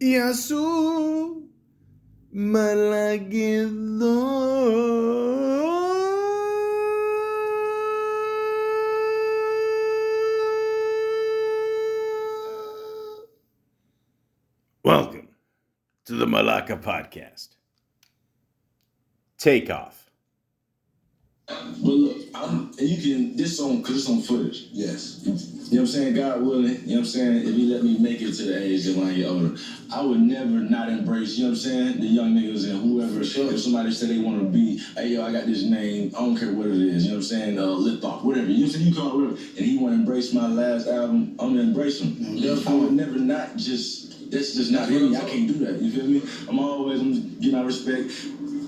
Yasu Malagido. Welcome to the Malaka podcast. Takeoff. But look, this on, cause it's on footage. Yes. You know what I'm saying? God willing, you know what I'm saying? If he let me make it to the age that when I get older, I would never not embrace, you know what I'm saying? The young niggas and whoever. Sure. If somebody said they want to be, hey, yo, I got this name, I don't care what it is, you know what I'm saying? Lip off, whatever. You know what I'm saying? You call it whatever. And he want to embrace my last album, I'm going to embrace him. Mm-hmm. I would never not just, that's just not me. I can't do that, you feel me? I'm getting my respect.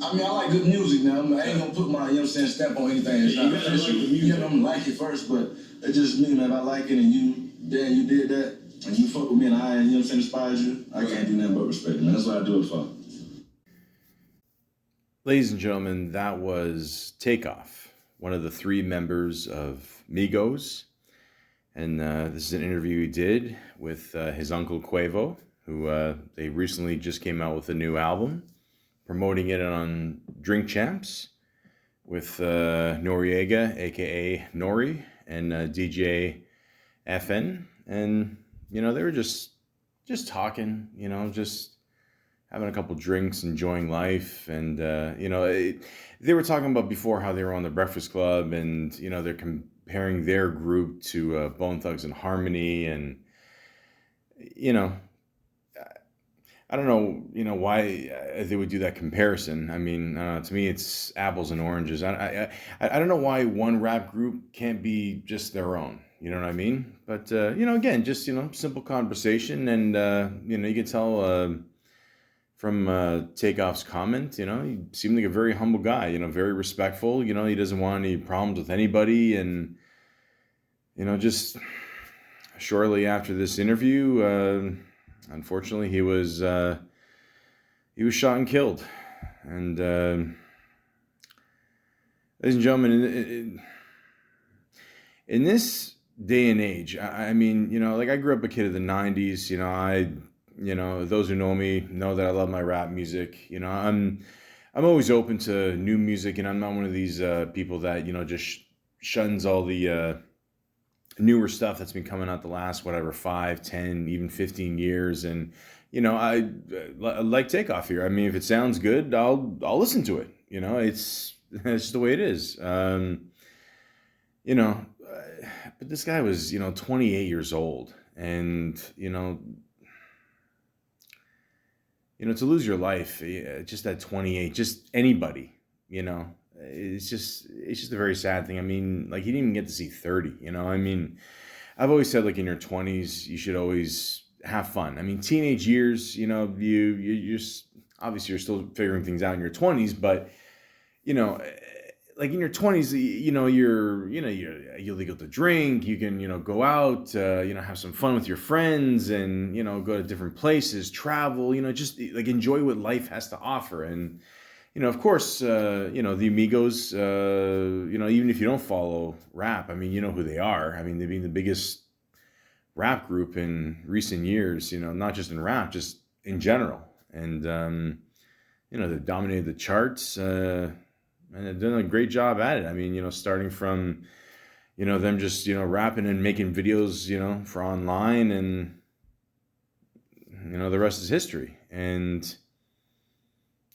I mean, I like good music now. I ain't gonna put my, you know what I'm saying, stamp on anything that's not official. You know, I'm gonna like it first, but it's just me, man. If I like it and you did that, and you fuck with me and you know what I'm saying, inspires you, I can't do nothing but respect, man. That's what I do it for. Ladies and gentlemen, that was Takeoff, one of the three members of Migos. And this is an interview he did with his uncle Quavo, who they recently just came out with a new album, promoting it on Drink Champs with Noriega, aka Nori, and DJ FN. And, you know, they were just talking, you know, just having a couple drinks, enjoying life. And, you know, they were talking about before how they were on the Breakfast Club and, you know, they're comparing their group to Bone Thugs and Harmony. And, you know, I don't know, you know, why they would do that comparison. I mean, to me, it's apples and oranges. I don't know why one rap group can't be just their own. You know what I mean? But, you know, again, just, you know, simple conversation. And, you know, you can tell from Takeoff's comment, you know, he seemed like a very humble guy, you know, very respectful. You know, he doesn't want any problems with anybody. And, you know, just shortly after this interview, unfortunately, he was shot and killed. And ladies and gentlemen, in this day and age, I mean, you know, like I grew up a kid of the '90s. You know, those who know me know that I love my rap music. You know, I'm always open to new music, and I'm not one of these people that, you know, just shuns all the newer stuff that's been coming out the last, whatever, 5, 10, even 15 years. And, you know, I like Takeoff here. I mean, if it sounds good, I'll listen to it. You know, it's just the way it is. You know, but this guy was, you know, 28 years old. And, you know, to lose your life just at 28, just anybody, you know, it's just a very sad thing. I mean, like, he didn't even get to see 30, you know. I mean, I've always said, like, in your 20s, you should always have fun. I mean, teenage years, you know, you're obviously you're still figuring things out in your 20s, but, you know, like in your 20s, you know, you're illegal to drink. You can, you know, go out, you know, have some fun with your friends and, you know, go to different places, travel, you know, just like enjoy what life has to offer. And, you know, of course, you know, the Amigos, you know, even if you don't follow rap, I mean, you know who they are. I mean, they've been the biggest rap group in recent years, you know, not just in rap, just in general. And, you know, they've dominated the charts, and they've done a great job at it. I mean, you know, starting from, you know, them just, you know, rapping and making videos, you know, for online, and, you know, the rest is history. And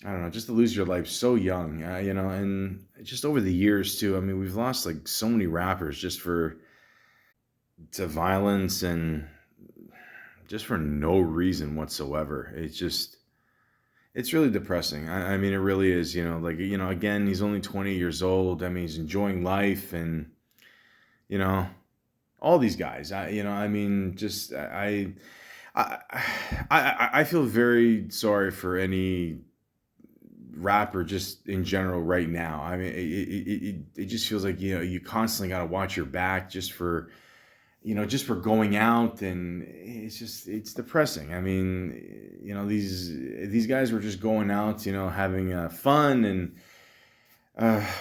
I don't know, just to lose your life so young, you know, and just over the years too. I mean, we've lost like so many rappers just to violence and just for no reason whatsoever. It's really depressing. I mean, it really is, you know, like, you know, again, he's only 20 years old. I mean, he's enjoying life, and, you know, all these guys, you know, I mean, just, I feel very sorry for any rapper just in general right now. I mean, it just feels like, you know, you constantly got to watch your back just for, you know, just for going out, and it's depressing. I mean, you know, these guys were just going out, you know, having fun. And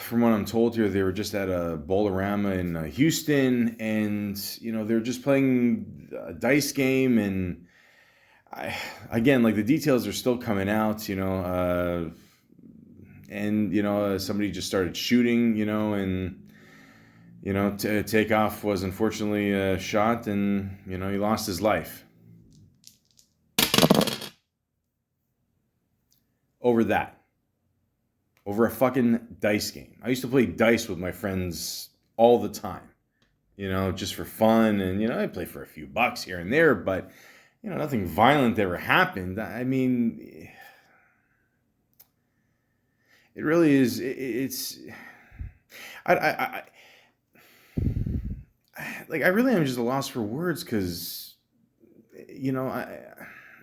from what I'm told here, they were just at a Bowl-O-Rama in Houston, and, you know, they were just playing a dice game. And I again, like the details are still coming out, and somebody just started shooting, and Takeoff was unfortunately shot, and he lost his life over that, over a fucking dice game. I used to play dice with my friends all the time, just for fun, and I play for a few bucks here and there, but nothing violent ever happened. I mean, it really is. It's I like I really am just a loss for words because you know I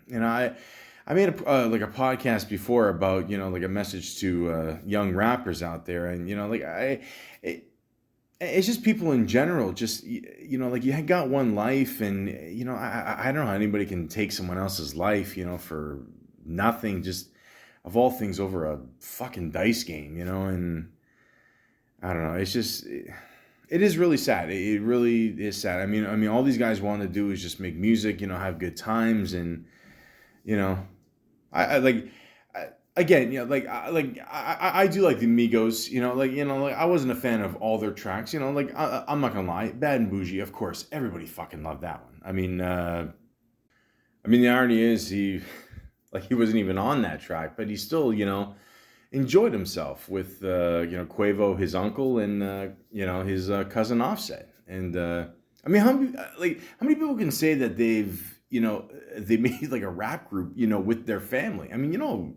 you know I made like a podcast before about like a message to young rappers out there, and like it, it's just people in general, just like you got one life, and I don't know how anybody can take someone else's life for nothing, just of all things over a fucking dice game, and I don't know. It's just it is really sad. It really is sad. I mean, all these guys want to do is just make music, have good times, and you know, I like. Again, I do like the Migos, like I wasn't a fan of all their tracks, like I'm not gonna lie, Bad and Bougie, of course, everybody fucking loved that one. I mean, the irony is like he wasn't even on that track, but he still, enjoyed himself with Quavo, his uncle, and his cousin Offset. And I mean, how many people can say that they made like a rap group with their family? I mean,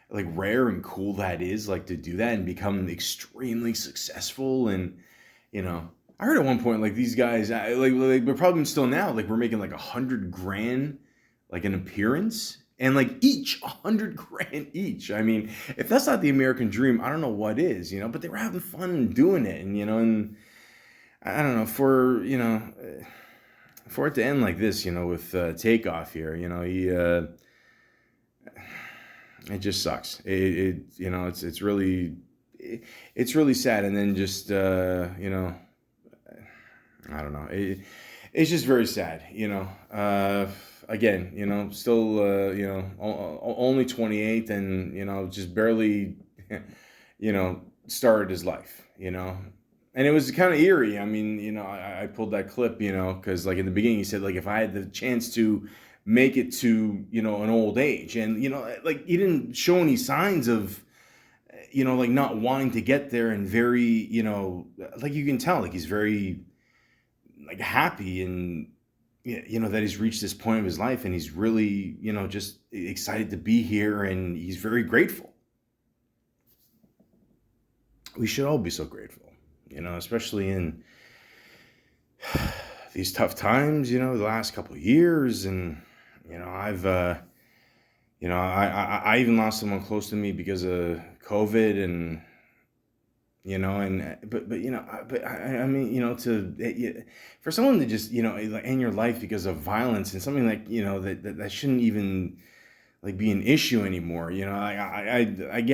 like rare and cool that is, like to do that and become extremely successful. And I heard at one point like these guys like we're probably still now like we're making like 100 grand like an appearance, and like each 100 grand each. I mean, if that's not the American dream, I don't know what is. But they were having fun doing it, and and I don't know, for it to end like this, with Takeoff here, he it just sucks. It's really sad. And then just I don't know. It's just very sad. Again, still only 28, and just barely started his life. And it was kind of eerie. I mean, I pulled that clip, because like in the beginning, he said like if I had the chance to make it to an old age, and like he didn't show any signs of like not wanting to get there, and very like you can tell like he's very like happy, and that he's reached this point of his life, and he's really just excited to be here, and he's very grateful. We should all be so grateful, especially in these tough times, the last couple of years. And I've I even lost someone close to me because of COVID, and but I mean, for someone to just like end your life because of violence and something like that shouldn't even like be an issue anymore. Again,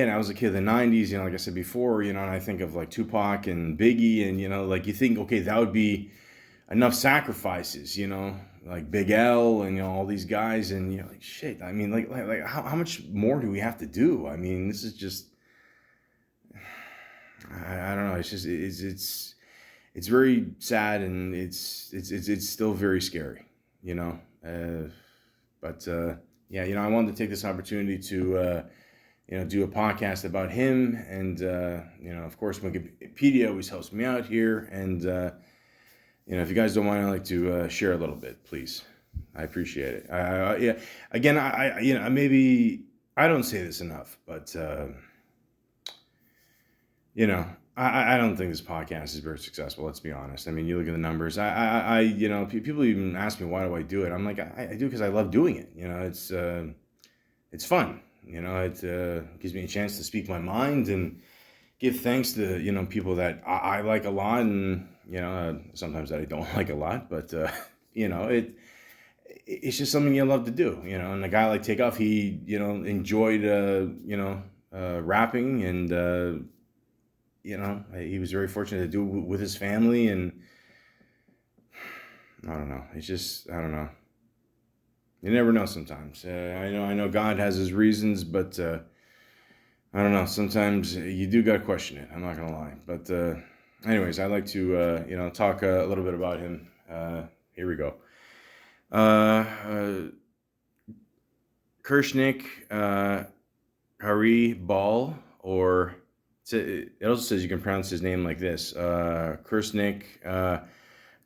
I was a kid in the '90s, like I said before, and I think of like Tupac and Biggie, and like you think, okay, that would be enough sacrifices, like Big L, and all these guys, and like shit. I mean, like how much more do we have to do? I mean, this is just I don't know. It's just it's very sad, and it's still very scary, but yeah, I wanted to take this opportunity to do a podcast about him, and of course Wikipedia always helps me out here, and if you guys don't mind, I'd like to share a little bit, please. I appreciate it. Yeah, again, maybe I don't say this enough, but I don't think this podcast is very successful. Let's be honest. I mean, you look at the numbers. People even ask me why do I do it. I'm like, I do because I love doing it. It's fun. It gives me a chance to speak my mind and give thanks to people that I like a lot, and sometimes that I don't like a lot, but it's just something you love to do. And a guy like Takeoff, he enjoyed rapping, and he was very fortunate to do it with his family, and I don't know. It's just, I don't know. You never know sometimes. I know God has his reasons, but I don't know. Sometimes you do got to question it. I'm not going to lie. But anyways, I'd like to, talk a little bit about him. Here we go. Kirshnik Hari Ball, or it also says you can pronounce his name like this. Kirshnik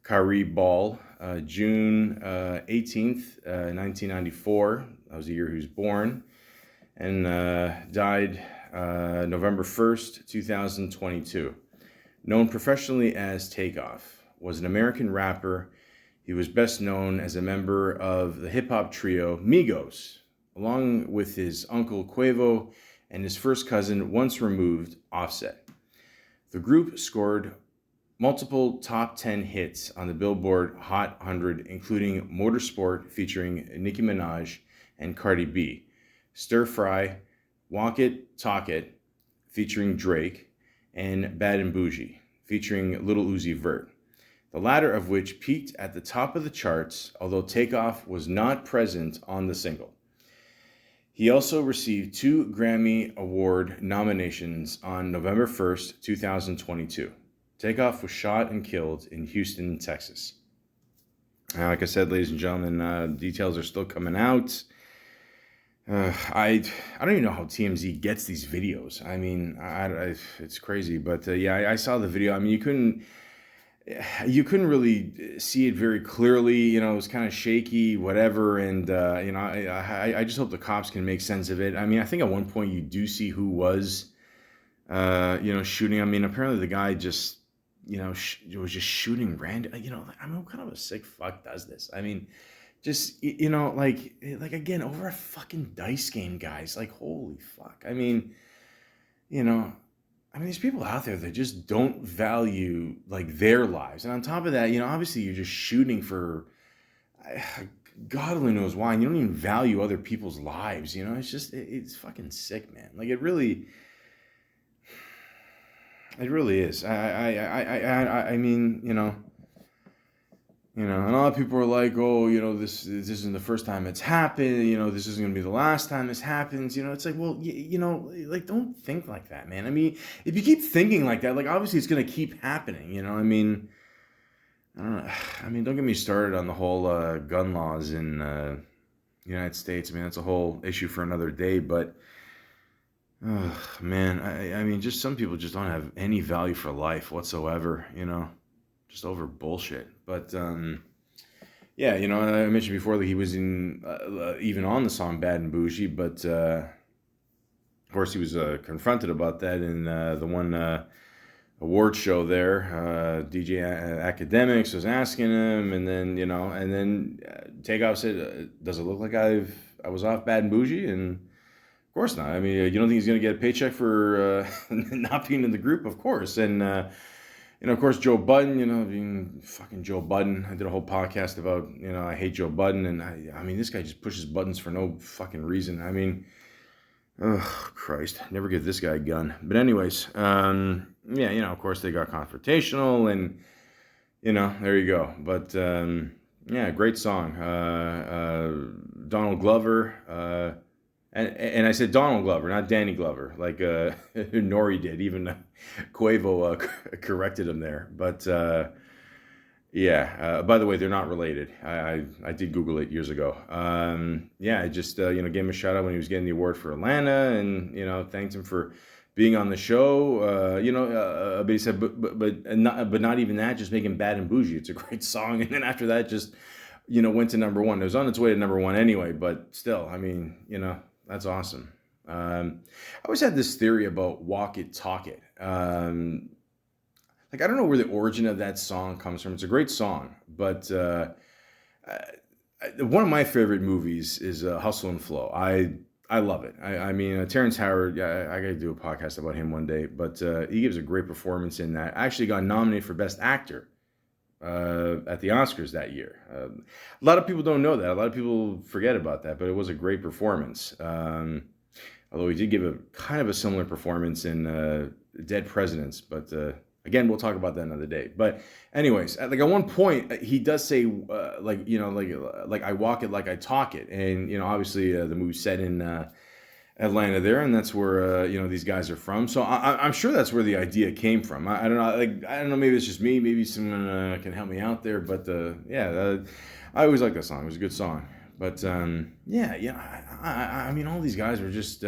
Kari Ball, June 18th, 1994. That was the year he was born. And died November 1st, 2022. Known professionally as Takeoff, was an American rapper. He was best known as a member of the hip-hop trio Migos, along with his uncle Quavo and his first cousin, once removed, Offset. The group scored multiple top 10 hits on the Billboard Hot 100, including Motorsport featuring Nicki Minaj and Cardi B, Stir Fry, Walk It, Talk It featuring Drake, and Bad and Bougie featuring Lil Uzi Vert, the latter of which peaked at the top of the charts, although Takeoff was not present on the single. He also received 2 Grammy Award nominations on November 1st, 2022. Takeoff was shot and killed in Houston, Texas. Like I said, ladies and gentlemen, details are still coming out. I don't even know how TMZ gets these videos. I mean, it's crazy. But I saw the video. I mean, you couldn't really see it very clearly. You know, it was kind of shaky, whatever. And I just hope the cops can make sense of it. I mean, I think at one point you do see who was, shooting. I mean, apparently the guy just, was just shooting random. I mean, what kind of a sick fuck does this? I mean, just, like again, over a fucking dice game, guys. Like, holy fuck. I mean, these people out there that just don't value like their lives. And on top of that, obviously you're just shooting for God only knows why. And you don't even value other people's lives. It's just, it's fucking sick, man. Like it really is. I mean, and a lot of people are like, oh, this isn't the first time it's happened. This isn't going to be the last time this happens. It's like, well, like, don't think like that, man. I mean, if you keep thinking like that, like, obviously it's going to keep happening. I mean, I don't know. I mean, don't get me started on the whole gun laws in the United States. I mean, that's a whole issue for another day. But, man, I mean, just some people just don't have any value for life whatsoever, just over bullshit. But I mentioned before that he was in even on the song Bad and Bougie, but of course he was confronted about that in the one award show there. DJ Academics was asking him, and then Takeoff said, "Does it look like I was off Bad and Bougie?" And of course not. I mean, you don't think he's gonna get a paycheck for not being in the group? Of course. And of course, Joe Budden, being fucking Joe Budden. I did a whole podcast about, I hate Joe Budden. And I mean, this guy just pushes buttons for no fucking reason. I mean, oh, Christ. Never give this guy a gun. But anyways, of course, they got confrontational and, there you go. But, great song. Donald Glover, and I said Donald Glover, not Danny Glover, like Nori did. Even Quavo corrected him there. But by the way, they're not related. I did Google it years ago. I just gave him a shout out when he was getting the award for Atlanta, and thanked him for being on the show. But he said, but not even that. Just making Bad and Bougie. It's a great song, and then after that, just went to number one. It was on its way to number one anyway, but still, I mean, that's awesome. I always had this theory about Walk It, Talk It. Like, I don't know where the origin of that song comes from. It's a great song, but one of my favorite movies is Hustle and Flow. I love it. I mean, Terrence Howard, I got to do a podcast about him one day, but he gives a great performance in that. I actually got nominated for Best Actor at the Oscars that year. A lot of people don't know that. A lot of people forget about that, but it was a great performance. Although he did give a kind of a similar performance in Dead Presidents, but Again, we'll talk about that another day. But anyways, like at one point, he does say, like I walk it like I talk it, and obviously the movie's set in Atlanta there, and that's where these guys are from. So I'm sure that's where the idea came from. I don't know, like I don't know, maybe it's just me, maybe someone can help me out there. But I always like that song. It was a good song. But I mean, all these guys were just.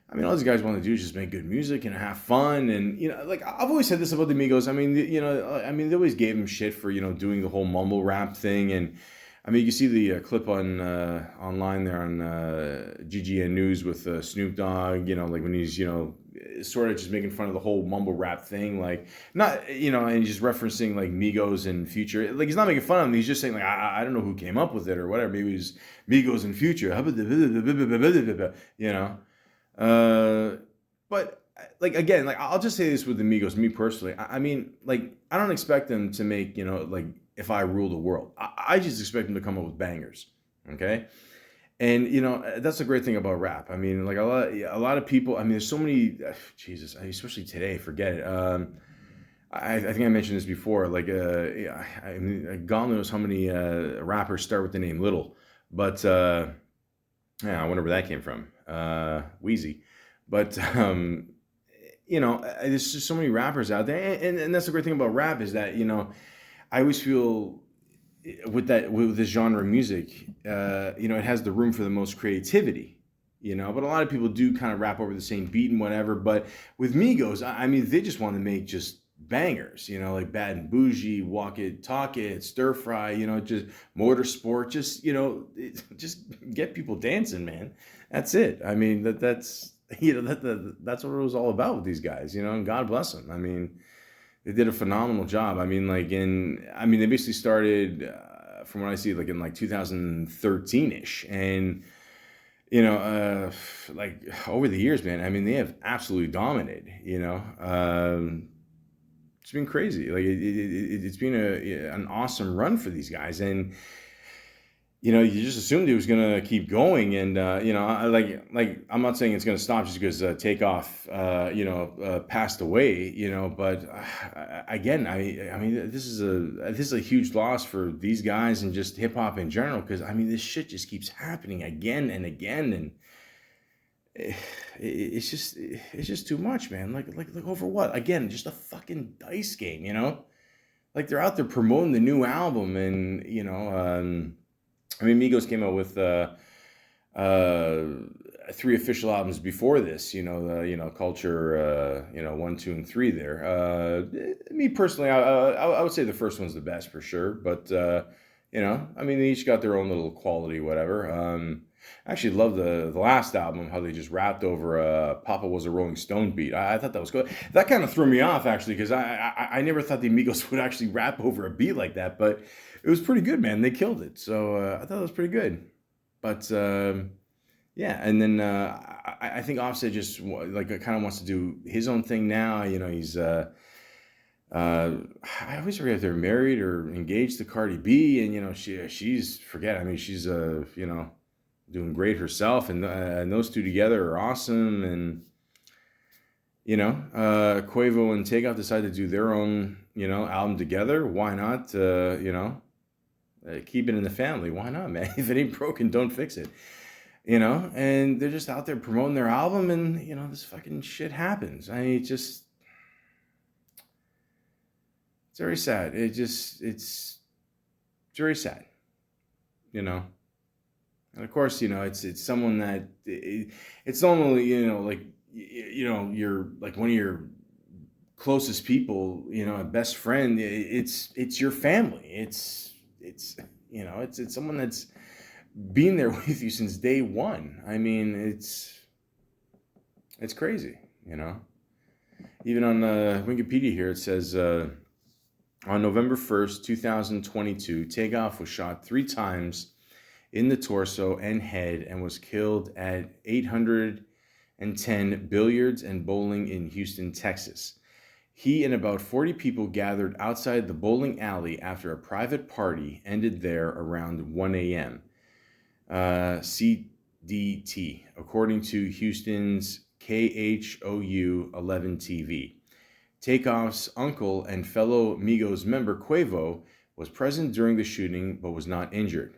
All these guys want to do is just make good music and have fun, and like I've always said this about the Migos. I mean, they always gave him shit for doing the whole mumble rap thing, and I mean, you can see the clip on online there on GGN News with Snoop Dogg. Like when he's sort of just making fun of the whole mumble rap thing, like not and he's just referencing like Migos and Future. Like he's not making fun of them. He's just saying like I don't know who came up with it or whatever. Maybe it was Migos and Future. But like again, like I'll just say this with the Migos, me personally. I mean, like I don't expect them to make like If I Rule the World. I just expect them to come up with bangers, okay? And that's the great thing about rap. I mean, like a lot of people. I mean, there's so many. Jesus, especially today. Forget it. I think I mentioned this before. Like, I mean, God knows how many rappers start with the name Little, but. Yeah, I wonder where that came from. Wheezy. But, there's just so many rappers out there. And that's the great thing about rap is that, I always feel with this genre of music, it has the room for the most creativity, but a lot of people do kind of rap over the same beat and whatever. But with Migos, I mean, they just want to make just bangers, like Bad and Bougie, Walk It, Talk It, Stir Fry, just Motorsport, just just get people dancing, man. That's it. I mean, that's that's what it was all about with these guys, and God bless them. I mean, they did a phenomenal job. I mean, they basically started from what I see, like in like 2013-ish, and like over the years, man. I mean, they have absolutely dominated. It's been crazy. Like it's been an awesome run for these guys, and you just assumed it was gonna keep going, and like I'm not saying it's gonna stop just because Takeoff passed away, but again, I mean this is a huge loss for these guys and just hip hop in general, because I mean this shit just keeps happening again and again, and it's just too much, man. Like over what? Again, just a fucking dice game, Like they're out there promoting the new album, and I mean, Migos came out with 3 official albums before this. Culture, 1, 2, and 3. There, me personally, I would say the first one's the best for sure, but I mean, they each got their own little quality, whatever. I actually love the last album, how they just rapped over Papa Was a Rolling Stone beat. I thought that was good. That kind of threw me off, actually, because I never thought the Amigos would actually rap over a beat like that, but it was pretty good, man. They killed it. So I thought it was pretty good. But yeah, and then I think Offset just like kind of wants to do his own thing now. He's I always forget if they're married or engaged to Cardi B, and she's forget. I mean, she's doing great herself, and those two together are awesome. And Quavo and Takeoff decided to do their own album together. Why not? Keep it in the family. Why not, man? If it ain't broken, don't fix it. And they're just out there promoting their album, and this fucking shit happens. I mean, it's very sad. It's very sad. And of course, it's someone that it's only like you're like one of your closest people, a best friend. It's your family. It's someone that's been there with you since day one. I mean, it's crazy. Even on Wikipedia here, it says on November 1st, 2022, Takeoff was shot 3 times in the torso and head and was killed at 810 Billiards and Bowling in Houston, Texas. He and about 40 people gathered outside the bowling alley after a private party ended there around 1 a.m. CDT, according to Houston's KHOU 11 TV. Takeoff's uncle and fellow Migos member Quavo was present during the shooting but was not injured,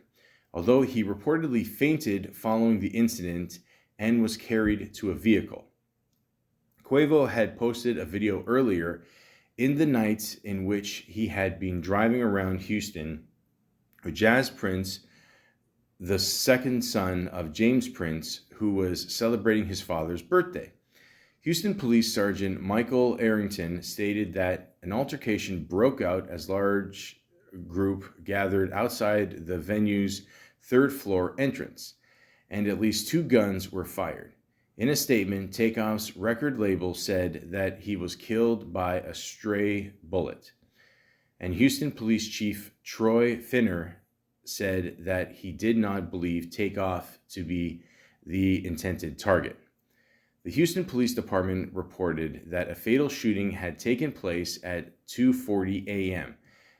although he reportedly fainted following the incident and was carried to a vehicle. Quavo had posted a video earlier in the night in which he had been driving around Houston with Jazz Prince, the second son of James Prince, who was celebrating his father's birthday. Houston Police Sergeant Michael Arrington stated that an altercation broke out as a large group gathered outside the venue's third-floor entrance, and at least 2 guns were fired. In a statement, Takeoff's record label said that he was killed by a stray bullet. And Houston Police Chief Troy Finner said that he did not believe Takeoff to be the intended target. The Houston Police Department reported that a fatal shooting had taken place at 2:40 a.m.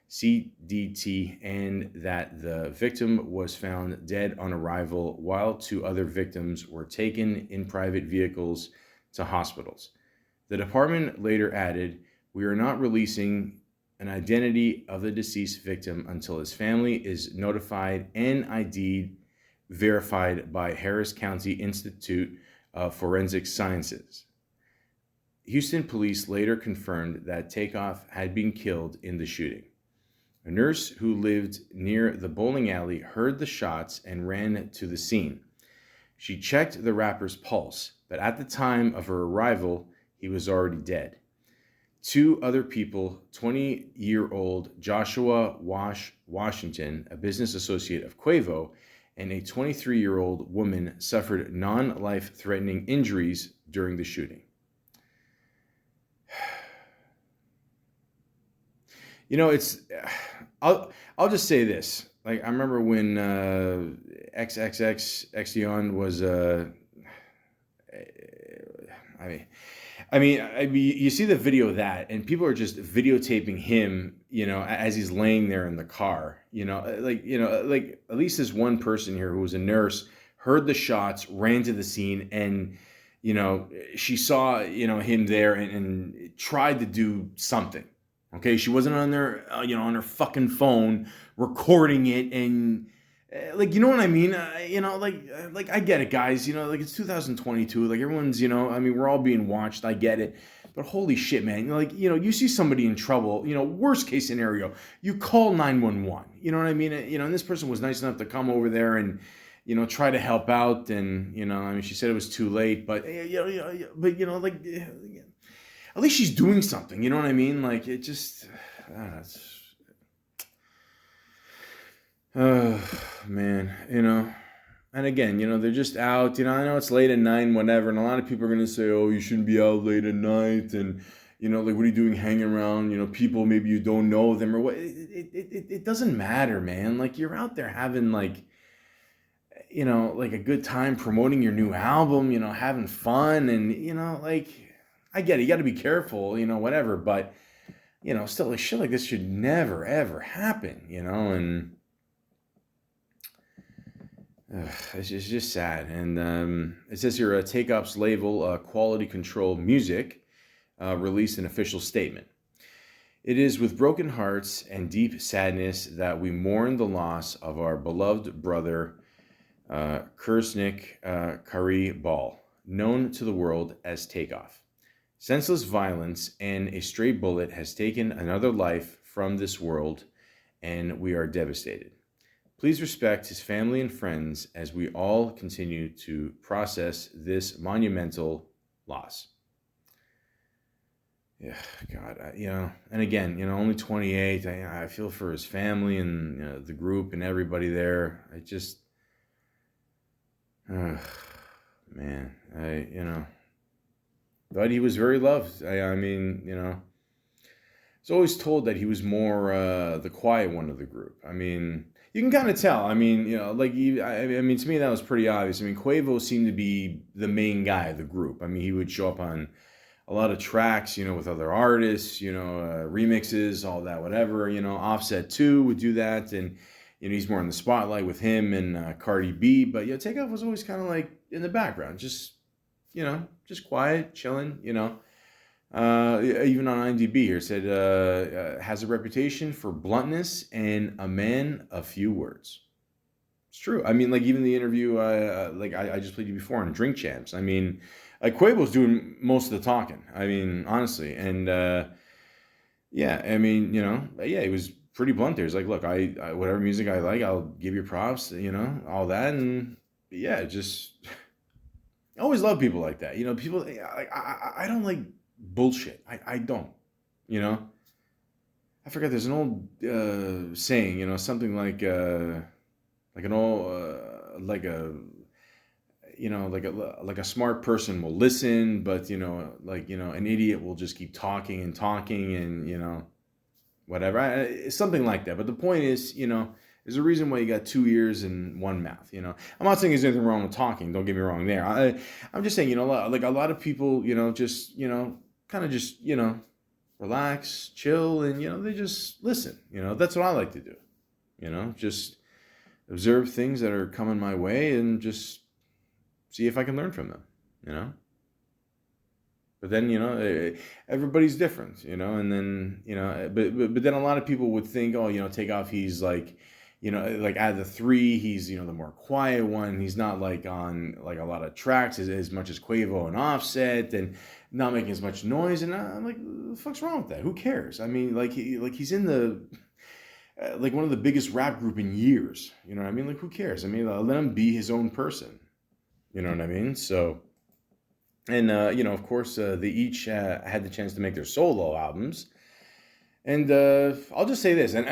CDT and that the victim was found dead on arrival while 2 other victims were taken in private vehicles to hospitals. The department later added, "We are not releasing an identity of the deceased victim until his family is notified and ID verified by Harris County Institute of Forensic Sciences." Houston police later confirmed that Takeoff had been killed in the shooting. A nurse who lived near the bowling alley heard the shots and ran to the scene. She checked the rapper's pulse, but at the time of her arrival, he was already dead. 2 other people, 20-year-old Joshua Washington, a business associate of Quavo, and a 23-year-old woman suffered non-life-threatening injuries during the shooting. You know, I'll just say this. Like, I remember when XXX was I mean, you see the video of that, and people are just videotaping him, as he's laying there in the car. Like at least this one person here who was a nurse heard the shots, ran to the scene, and she saw him there and tried to do something. Okay, she wasn't on there, on her fucking phone recording it, and like, you know what I mean? Like I get it, guys. Like, it's 2022. Like, everyone's, we're all being watched. I get it, but holy shit, man! You see somebody in trouble. Worst case scenario, you call 911. You know what I mean? And this person was nice enough to come over there and try to help out. And she said it was too late, but at least she's doing something. You know what I mean? Like, it just, man, and again, they're just out, I know it's late at night, whatever, and a lot of people are going to say, oh, you shouldn't be out late at night, and, like, what are you doing hanging around, people, maybe you don't know them, or what, it doesn't matter, man. Like, you're out there having, like, like a good time promoting your new album, having fun, and, like, I get it, you got to be careful, whatever, but, still, like, shit like this should never, ever happen, and it's just sad. And it says here, Takeoff's label, Quality Control Music, released an official statement. It is with broken hearts and deep sadness that we mourn the loss of our beloved brother, Kursnik Kari Ball, known to the world as Takeoff. Senseless violence and a stray bullet has taken another life from this world, and we are devastated. Please respect his family and friends as we all continue to process this monumental loss. Yeah, God, and again, only 28. I feel for his family and the group and everybody there. I just, man, thought he was very loved. I mean, it's always told that he was more the quiet one of the group. I mean, you can kind of tell. I mean, to me, that was pretty obvious. I mean, Quavo seemed to be the main guy of the group. I mean, he would show up on a lot of tracks, with other artists, remixes, all that, whatever. Offset too would do that, and he's more in the spotlight with him and Cardi B. But Takeoff was always kind of like in the background, just just quiet, chilling, Even on IMDb here, it said has a reputation for bluntness and a man of few words. It's true. I mean, like even the interview, I just played you before on Drink Champs. I mean, like Quavo's doing most of the talking. I mean, honestly, and yeah, I mean, yeah, he was pretty blunt there. He's like, look, I whatever music I like, I'll give you props, all that, and yeah, just I always love people like that. People like I don't like bullshit. I don't. You know, I forget. There's an old saying. Something like an old like a smart person will listen, but an idiot will just keep talking and talking and whatever. Something like that. But the point is, there's a reason why you got two ears and one mouth. I'm not saying there's anything wrong with talking. Don't get me wrong there. I'm just saying, like a lot of people, just kind of just relax, chill, and they just listen. That's what I like to do. Just observe things that are coming my way and just see if I can learn from them. You know. But then everybody's different, and then but then a lot of people would think, oh, Takeoff, he's like, like out of the three, he's the more quiet one. He's not like on like a lot of tracks as much as Quavo and Offset, and not making as much noise. And I'm like, what the fuck's wrong with that? Who cares? I mean, he's in the like one of the biggest rap group in years. You know what I mean? Like, who cares? I mean, let him be his own person. You know what I mean? So. And of course, they each had the chance to make their solo albums. And I'll just say this, and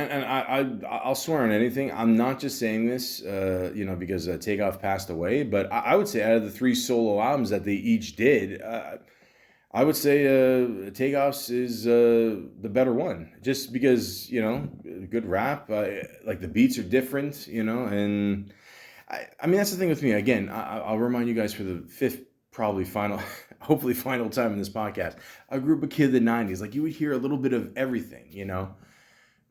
I'll swear on anything. I'm not just saying this, because Takeoff passed away. But I would say out of the three solo albums that they each did, I would say Takeoff's is the better one, just because good rap, like the beats are different, and I mean that's the thing with me. Again, I'll remind you guys for the fifth, probably final, hopefully final time in this podcast. I grew up a kid in the 90s. Like you would hear a little bit of everything,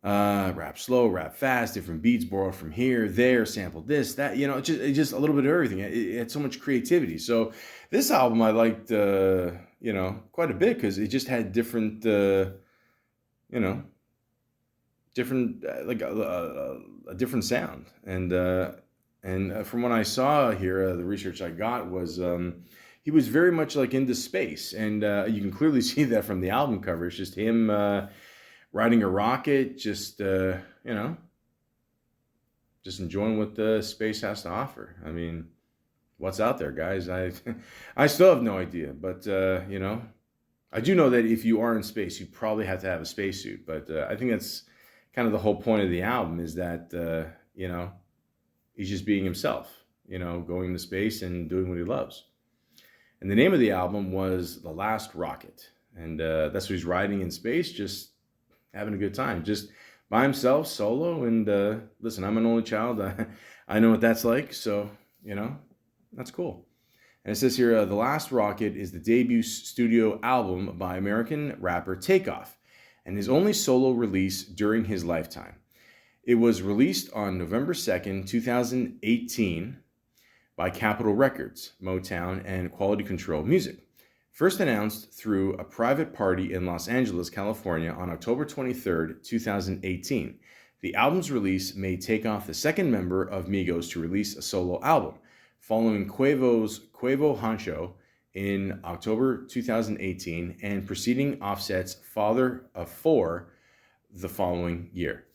rap slow, rap fast, different beats borrowed from here, there, sampled this, that, just a little bit of everything. It had so much creativity. So this album I liked, quite a bit because it just had different, different, like a different sound. And from what I saw here, the research I got was, he was very much like into space, and you can clearly see that from the album cover. It's just him riding a rocket, just just enjoying what the space has to offer. I mean, what's out there, guys? I still have no idea, but I do know that if you are in space, you probably have to have a spacesuit. But I think that's kind of the whole point of the album is that he's just being himself, going to space and doing what he loves. And the name of the album was The Last Rocket. And that's what he's riding in space, just having a good time, just by himself, solo. And listen, I'm an only child. I know what that's like. So, that's cool. And it says here, The Last Rocket is the debut studio album by American rapper Takeoff and his only solo release during his lifetime. It was released on November 2nd, 2018 by Capitol Records, Motown, and Quality Control Music. First announced through a private party in Los Angeles, California on October 23rd, 2018. The album's release made Takeoff the second member of Migos to release a solo album, following Quavo's Quavo Honcho in October 2018 and preceding Offset's Father of Four the following year.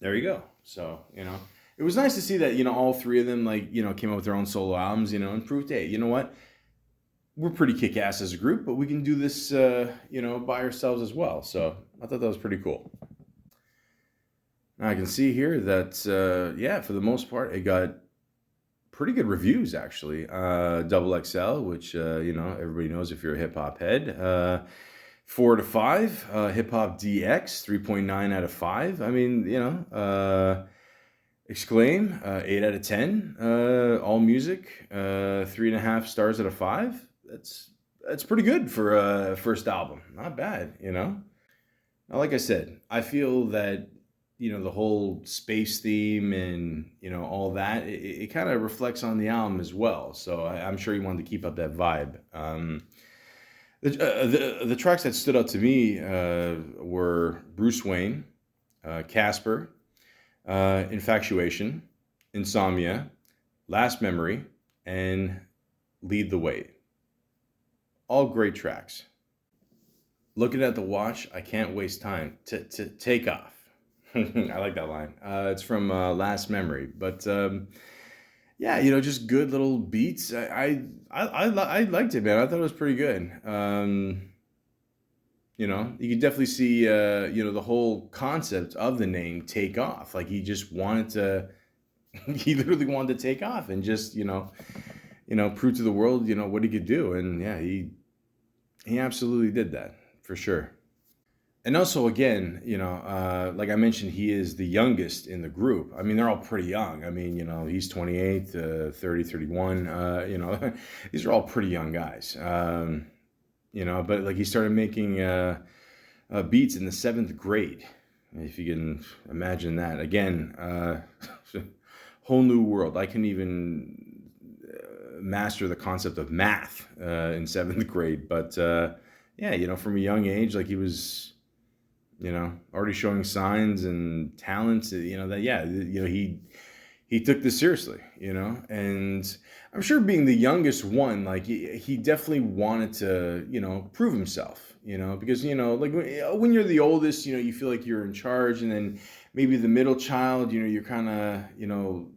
There you go. So, it was nice to see that, all three of them, came out with their own solo albums, and proved, hey, you know what? We're pretty kick-ass as a group, but we can do this, by ourselves as well. So I thought that was pretty cool. Now I can see here that, for the most part, it got pretty good reviews, actually. Double XL, which, everybody knows if you're a hip-hop head. 4 out of 5. Hip Hop DX, 3.9 out of 5. I mean, Exclaim, 8 out of 10. All Music, 3.5 stars out of 5. That's pretty good for a first album. Not bad, Now, like I said, I feel that the whole space theme and all that it kind of reflects on the album as well. So I'm sure he wanted to keep up that vibe. The tracks that stood out to me were Bruce Wayne, Casper, Infatuation, Insomnia, Last Memory, and Lead the Way. All great tracks. Looking at the watch, I can't waste time to take off. I like that line. It's from Last Memory, but yeah, just good little beats. I liked it, man. I thought it was pretty good. You could definitely see the whole concept of the name Take Off. Like he just wanted to, he literally wanted to take off and just prove to the world what he could do, and yeah, he absolutely did that for sure. And also, again, like I mentioned, he is the youngest in the group. I mean, they're all pretty young. I mean, he's 28, 30, 31. These are all pretty young guys. But like he started making beats in the 7th grade, if you can imagine that. Again, whole new world. I couldn't even master the concept of math in 7th grade. But yeah, from a young age, like he was already showing signs and talents, that, yeah, he took this seriously, and I'm sure being the youngest one, like he definitely wanted to, prove himself, because, like when you're the oldest, you feel like you're in charge, and then maybe the middle child, you're kind of,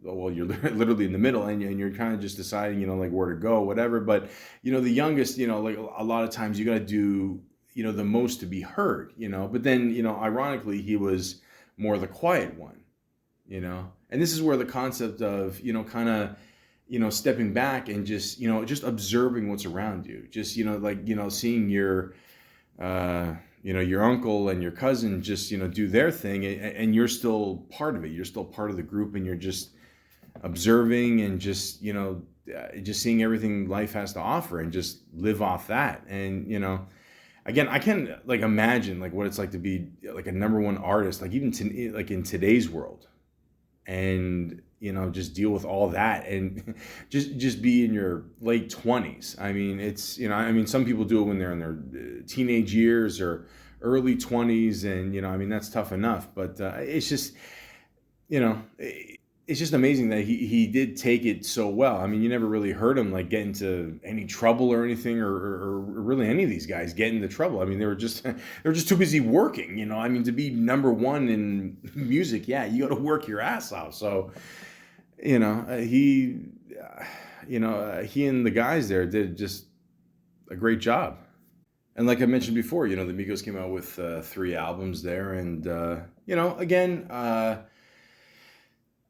well, you're literally in the middle, and you're kind of just deciding, like where to go, whatever. But, the youngest, like a lot of times you got to do the most to be heard, but then, ironically, he was more the quiet one, and this is where the concept of, kind of, stepping back and just observing what's around you, just, like, seeing your, your uncle and your cousin just, do their thing, and you're still part of it. You're still part of the group, and you're just observing and just, just seeing everything life has to offer and just live off that. And, again, I can like imagine like what it's like to be like a #1 artist, like even like in today's world, and just deal with all that, and just be in your late 20s. I mean, it's some people do it when they're in their teenage years or early 20s, and I mean that's tough enough. But it's just it's just amazing that he did take it so well. I mean, you never really heard him like get into any trouble or anything, or really any of these guys get into trouble. I mean, they were just too busy working. I mean, to be #1 in music, yeah, you got to work your ass off. So, he and the guys there did just a great job. And like I mentioned before, the Migos came out with 3 albums there, and again.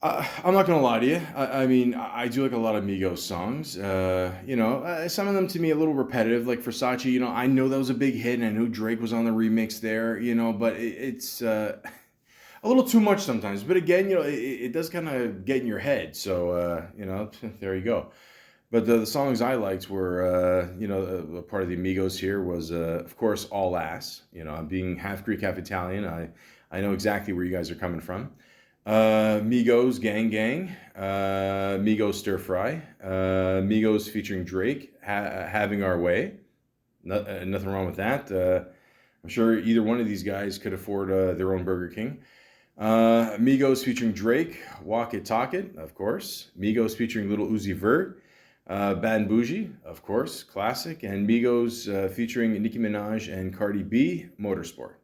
I'm not gonna lie to you. I mean, I do like a lot of Migos songs. Some of them to me a little repetitive, like Versace. I know that was a big hit, and I know Drake was on the remix there. But it's a little too much sometimes. But again, it does kind of get in your head. So there you go. But the songs I liked were, a part of the Amigos here was, of course, All Ass. Being half Greek, half Italian, I know exactly where you guys are coming from. Migos Gang Gang, Migos Stir Fry, Migos featuring Drake, Having Our Way. Nothing wrong with that. I'm sure either one of these guys could afford their own Burger King. Migos featuring Drake, Walk It, Talk It, of course. Migos featuring Little Uzi Vert, Bad and Bougie, of course, classic. And Migos featuring Nicki Minaj and Cardi B, Motorsport.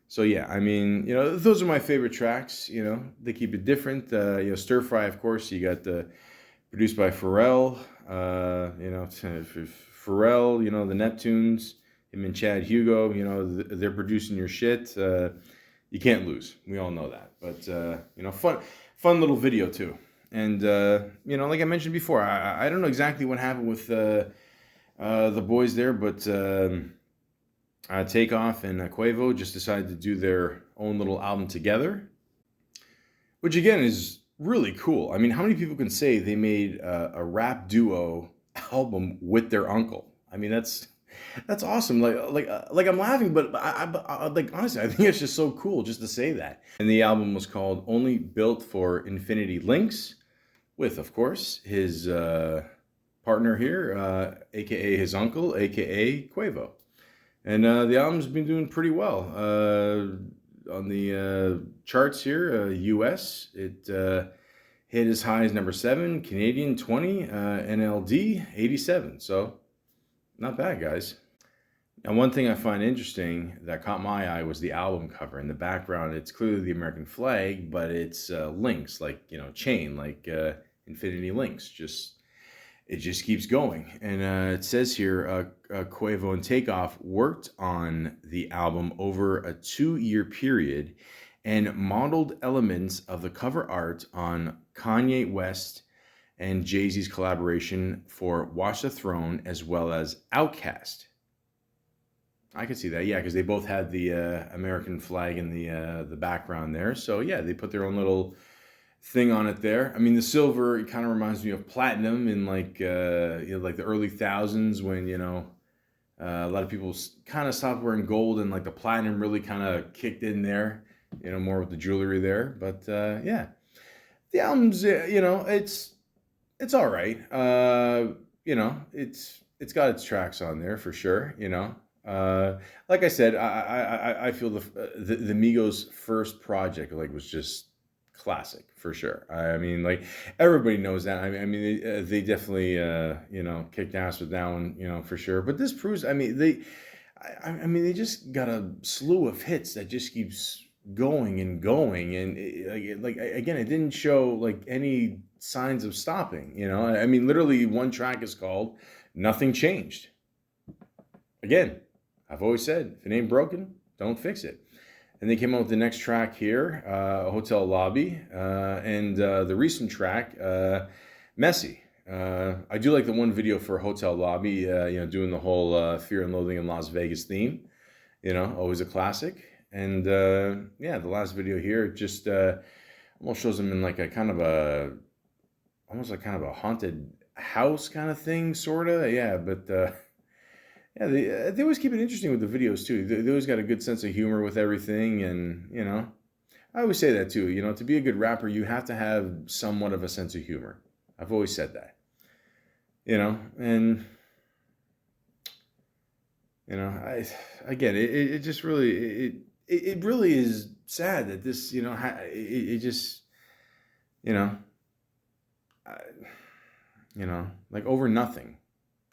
So yeah, I mean, those are my favorite tracks. They keep it different. Stir Fry, of course, you got produced by Pharrell. Pharrell, the Neptunes, him and Chad Hugo. They're producing your shit. You can't lose. We all know that. But fun little video too. And like I mentioned before, I don't know exactly what happened with the boys there, but. Takeoff and Quavo just decided to do their own little album together, which again is really cool. I mean, how many people can say they made a rap duo album with their uncle? I mean, that's awesome. Like I'm laughing, but I like honestly, I think it's just so cool just to say that. And the album was called Only Built for Infinity Links, with of course his partner partner here, aka his uncle, aka Quavo. And the album's been doing pretty well on the charts here. US, it hit as high as number 7, Canadian 20, NLD 87. So not bad, guys. Now, one thing I find interesting that caught my eye was the album cover. In the background, it's clearly the American flag, but it's links, like, chain, like infinity links. It just keeps going. And it says here, Quavo and Takeoff worked on the album over a 2-year period and modeled elements of the cover art on Kanye West and Jay-Z's collaboration for Watch the Throne, as well as Outkast. I could see that, yeah, because they both had the American flag in the background there. So yeah, they put their own little thing on it there. I mean, the silver, it kind of reminds me of platinum in like like the early thousands, when a lot of people kind of stopped wearing gold, and like the platinum really kind of kicked in there, more with the jewelry there. But yeah, the album's it's all right. It's got its tracks on there for sure. Like I said, I feel the Migos' first project was just classic for sure. I mean, like, everybody knows that. I mean, they definitely kicked ass with that one, for sure. But this proves, I mean, they just got a slew of hits that just keeps going and going, and again, it didn't show like any signs of stopping. I mean, literally, one track is called "Nothing Changed." Again, I've always said, if it ain't broken, don't fix it. And they came out with the next track here, Hotel Lobby, and the recent track, Messy. I do like the one video for Hotel Lobby, doing the whole Fear and Loathing in Las Vegas theme. Always a classic. And yeah, the last video here just almost shows them in like a kind of almost like kind of a haunted house kind of thing, sort of. Yeah, but yeah, they always keep it interesting with the videos too. They always got a good sense of humor with everything, and I always say that too. To be a good rapper, you have to have somewhat of a sense of humor. I've always said that. And I again, it just really it really is sad that this it just I, like over nothing,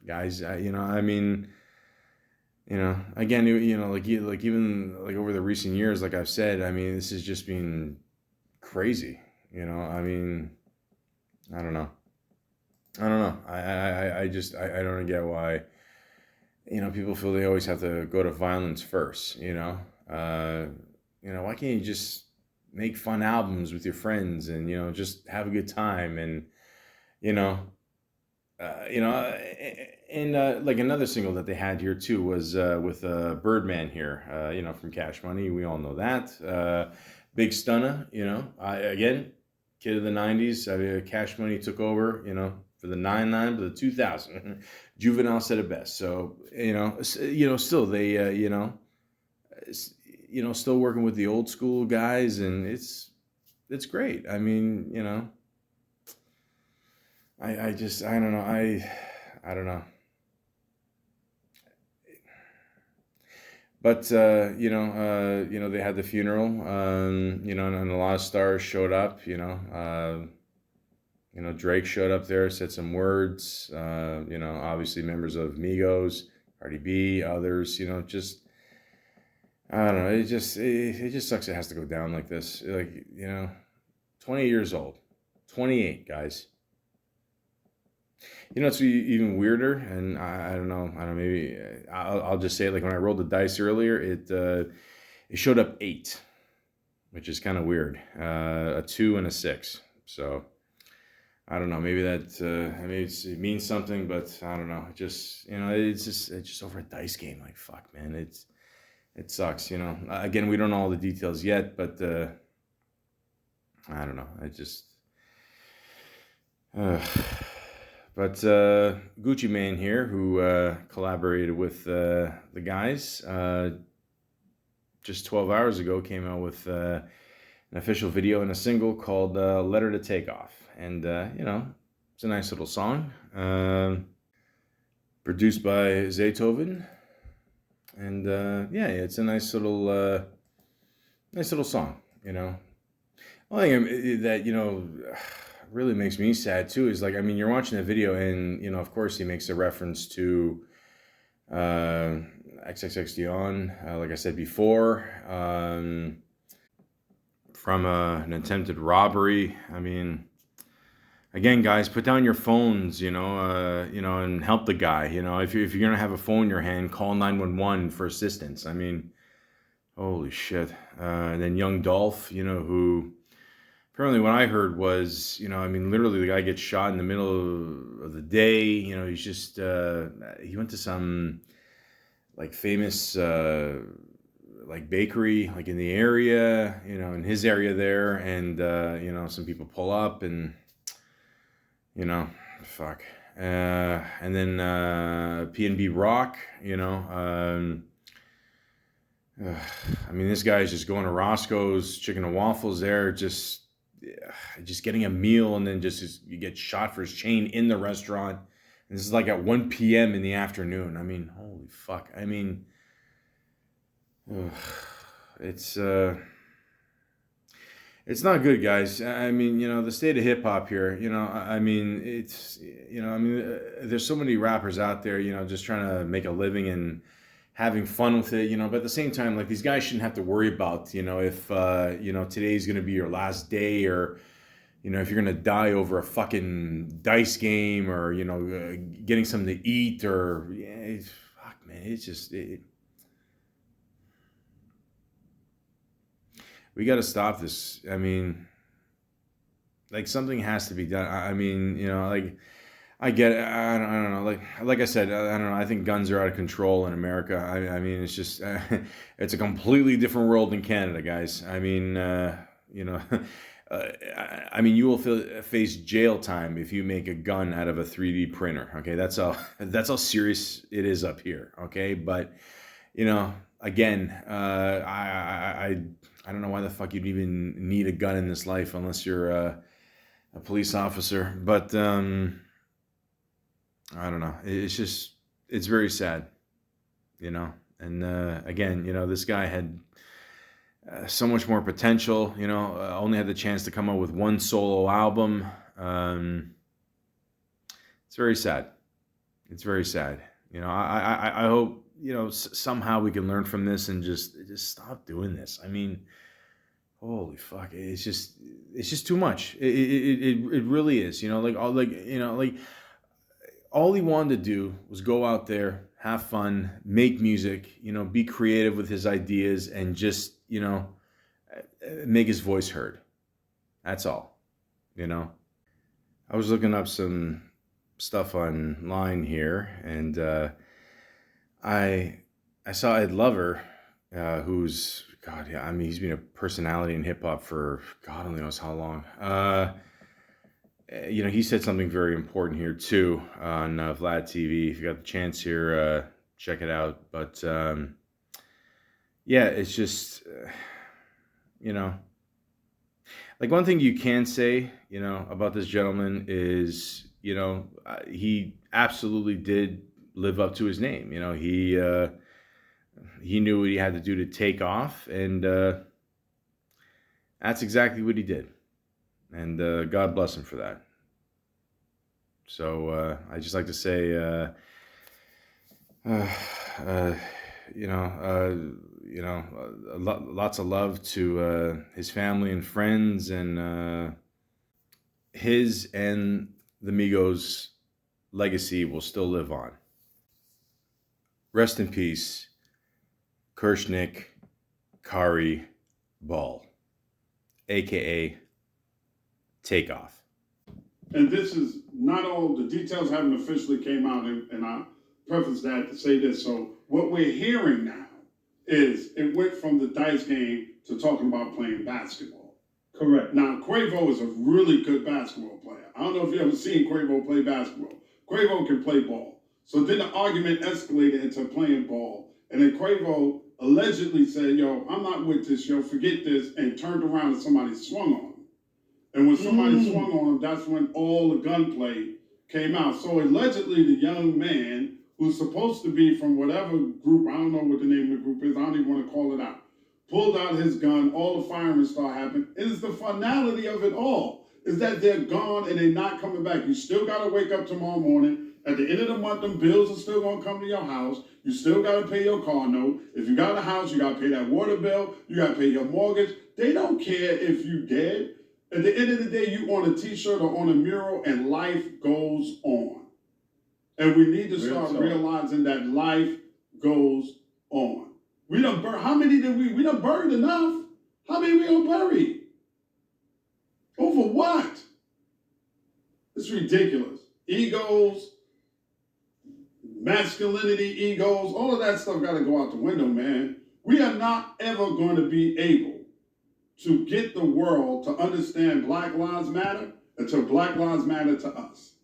guys. I mean. Again, like even like over the recent years, like I've said, I mean, this has just been crazy. I mean, I don't know. I don't get why, people feel they always have to go to violence first, why can't you just make fun albums with your friends and, just have a good time and, you know, and like another single that they had here too was with Birdman here, from Cash Money. We all know that. Big Stunner, again, kid of the 90s. I mean, Cash Money took over, for the 99, but the 2000. Juvenile said it best. So, still they, still working with the old school guys, and it's great. I mean, I don't know. I don't know. But they had the funeral, and a lot of stars showed up. Drake showed up there, said some words. Obviously members of Migos, Cardi B, others. Just I don't know. It just sucks. It has to go down like this. 28 years old, 28 guys. It's even weirder, and I don't know. Maybe I'll just say it. Like when I rolled the dice earlier, it showed up 8, which is kind of weird. A 2 and a 6. So I don't know. Maybe that it means something, but I don't know. It just it's just over a dice game. Like fuck, man. It sucks. Again, we don't know all the details yet, but I don't know. But Gucci Mane here, who collaborated with the guys, just 12 hours ago, came out with an official video and a single called Letter to Takeoff. And, it's a nice little song. produced by Zaytoven, and yeah, it's a nice little song. One thing that really makes me sad too is like, I mean, you're watching the video, and of course, he makes a reference to uh, XXX like I said before, from an attempted robbery. I mean, again, guys, put down your phones, and help the guy. If you're gonna have a phone in your hand, call 911 for assistance. I mean, holy shit. And then young Dolph, who apparently what I heard was, I mean, literally the guy gets shot in the middle of the day. He's just he went to some like famous like bakery like in the area, in his area there, and some people pull up and fuck. And then P&B Rock, I mean, this guy's just going to Roscoe's Chicken and Waffles there, just getting a meal, and then you get shot for his chain in the restaurant. And this is like at 1 p.m. in the afternoon. I mean, holy fuck. I mean, it's it's not good, guys. I mean, the state of hip hop here, I mean, there's so many rappers out there, just trying to make a living and having fun with it, but at the same time, like, these guys shouldn't have to worry about, if, today's going to be your last day, or, if you're going to die over a fucking dice game, or, getting something to eat, or, fuck, man, it's just, we got to stop this. I mean, like, something has to be done. I mean, like, I get it. I don't know. Like I said, I don't know. I think guns are out of control in America. I mean, it's just, it's a completely different world in Canada, guys. I mean, I mean, you will face jail time if you make a gun out of a 3D printer. Okay, that's how serious it is up here. Okay, but again, I don't know why the fuck you'd even need a gun in this life unless you're a police officer. But I don't know. It's very sad, And again, this guy had so much more potential. Only had the chance to come out with one solo album. It's very sad. It's very sad. I hope somehow we can learn from this and just stop doing this. I mean, holy fuck! It's just too much. It really is. All he wanted to do was go out there, have fun, make music, be creative with his ideas, and just, make his voice heard. That's all, I was looking up some stuff online here, and I saw Ed Lover, who's, God, yeah, I mean, he's been a personality in hip hop for God only knows how long. He said something very important here too on Vlad TV. If you got the chance here, check it out. But yeah, it's just, like, one thing you can say, about this gentleman is, he absolutely did live up to his name. He knew what he had to do to take off, and that's exactly what he did. And God bless him for that. So I just like to say, lots of love to his family and friends, and his and the Migos' legacy will still live on. Rest in peace, Kirshnik Kari Ball, aka Takeoff. And this is not all, the details haven't officially came out, and I preface that to say this. So what we're hearing now is it went from the dice game to talking about playing basketball. Correct. Now, Quavo is a really good basketball player. I don't know if you've ever seen Quavo play basketball. Quavo can play ball. So then the argument escalated into playing ball. And then Quavo allegedly said, yo, I'm not with this, yo, forget this, and turned around and somebody swung on him. And when somebody swung on him, that's when all the gunplay came out. So allegedly the young man who's supposed to be from whatever group, I don't know what the name of the group is, I don't even want to call it out, pulled out his gun, all the firing start happening. It is the finality of it all, is that they're gone and they're not coming back. You still got to wake up tomorrow morning. At the end of the month, them bills are still going to come to your house. You still got to pay your car note. If you got a house, you got to pay that water bill. You got to pay your mortgage. They don't care if you dead. At the end of the day, you on a t-shirt or on a mural and life goes on. And we need to start realizing that life goes on. We done how many did we done buried enough? How many we gonna bury? Over what? It's ridiculous. Egos, masculinity, egos, all of that stuff got to go out the window, man. We are not ever going to be able to get the world to understand Black Lives Matter until Black Lives Matter to us.